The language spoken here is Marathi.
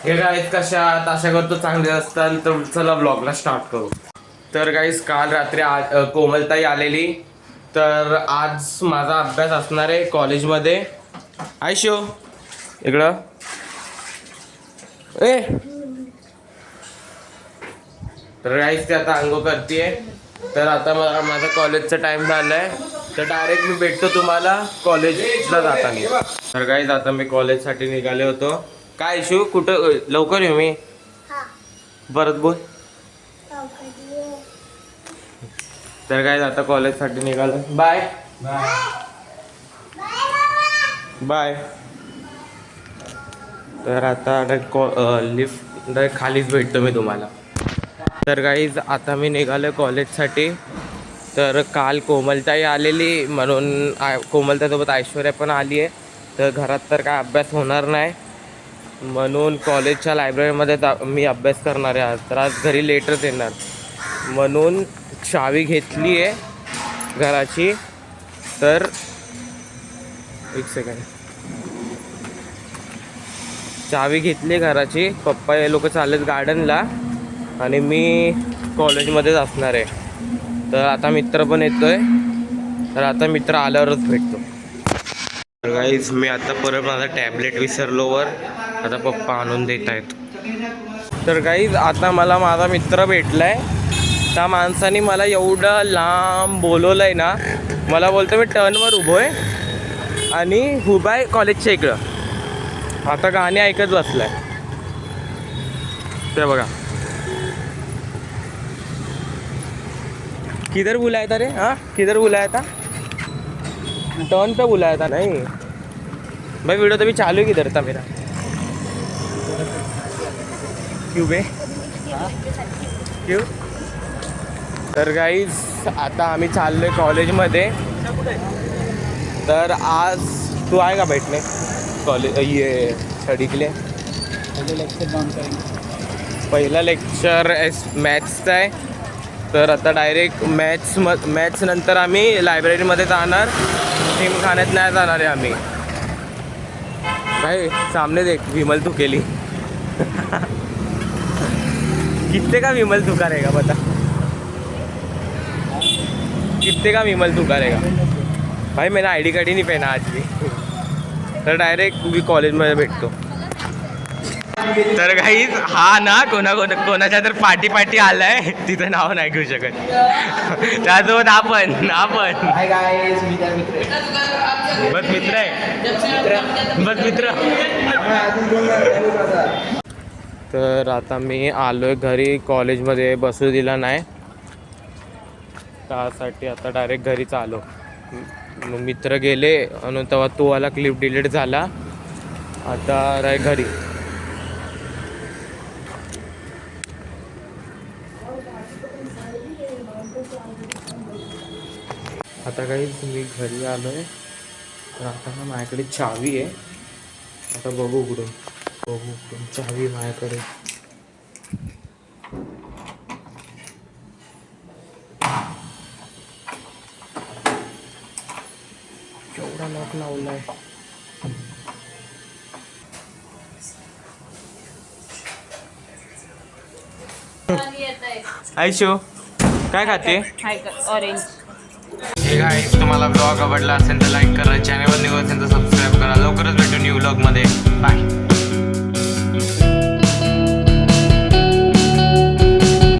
हे गाईज कशात आशा करतो चांगले असतात. तर चला ब्लॉगला स्टार्ट करू. तर गाईज काल रात्री कोमलताई आलेली. तर आज माझा अभ्यास असणार आहे कॉलेजमध्ये. आयशो इकडं ए. तर गाईज ते आता अंघोळ करते. तर आता माझा कॉलेजचा टाइम झालाय. तर डायरेक्ट मी भेटतो तुम्हाला कॉलेजला जाताना. तर गाईज आता मी कॉलेजसाठी निघाले होतो. काय इशू कुठं लवकर येऊ मी परत बोल. तर काय आता कॉलेजसाठी निघालो. Bye bye. तर आता लिफ्ट डायरेक्ट खालीच भेटतो मी तुम्हाला. तर गाईज आता मी निघालो कॉलेजसाठी. तर काल कोमलताई आलेली म्हणून कोमलताईसोबत ऐश्वर्या पण आली आहे. तर घरात तर काय अभ्यास होणार नाही म्हणून कॉलेजच्या लायब्ररीमध्ये मी अभ्यास करणार आहे आज. तर आज घरी लेटच येणार म्हणून चावी घेतली आहे घराची. तर एक सेकंड. चावी घेतली घराची. पप्पा हे लोक चाललेत गार्डनला आणि मी कॉलेजमध्येच असणार आहे. तर आता मित्र पण येतोय. तर आता मित्र आल्यावरच भेटतो. तर गाईज मी आता परत माझा टॅबलेट विसरलोवर आता पप्पा आणून देत आहेत. तर गाईज आता मला माझा मित्र भेटलाय. त्या माणसाने मला एवढं लांब बोलवलं आहे ना. मला बोलतो मी टर्नवर उभो आहे आणि उभा आहे कॉलेजच्या इकडं. आता गाणी ऐकत बसलाय ते बघा. किधर बुलाया था रे. हाँ किधर बुलाया था. टर्न पे बुलाया था. नहीं भाई वीडियो तो भी चालू ही किधर था मेरा. क्यों बे क्यों. तर गाईज आता आम्ही चाललोय कॉलेजमध्ये. तर आज तू आहे का बैठने कॉलेज ये स्टडी के लिए. पहिला लेक्चर मॅथ्सचा आहे. तर आता डायरेक्ट मॅथ्स नंतर आम्ही लायब्ररीमध्ये जाणार. जिमखान्यात नाही जाणार आहे आम्ही. भाई सामने देख विमल तू केली. कितने का विमल तू करेगा बता. कितने का विमल तू करेगा. भाई मैंने आईडी कार्ड ही नहीं पहना आज भी. तर डायरेक्ट मी कॉलेजमध्ये भेटतो. तर गाईज हा ना कोणाच्या तर पाठी आलाय. तिथं नाव नाही घेऊ शकत. त्यासोबत आपण बस मित्र आहे. बस मित्र. तर आता मी आलोय घरी. कॉलेजमध्ये बसू दिला नाही त्यासाठी आता डायरेक्ट घरीच आलो. मित्र गेले आणि तेव्हा तो वाला क्लिप डिलीट झाला. आता घरी. आता काही मी घरी आलो आहे. तर आता ना माझ्याकडे चावी आहे. आता बघू उघडून चावी माझ्याकडे. केवढा लॉक लावलाय. आयशो काय खाते. ऑरेंज. ठीक आहे. तुम्हाला ब्लॉग आवडला असेल तर लाईक करा. चॅनलवर न्यू असेल तर सबस्क्राईब करा. लवकरच भेटू न्यू ब्लॉगमध्ये. बाय.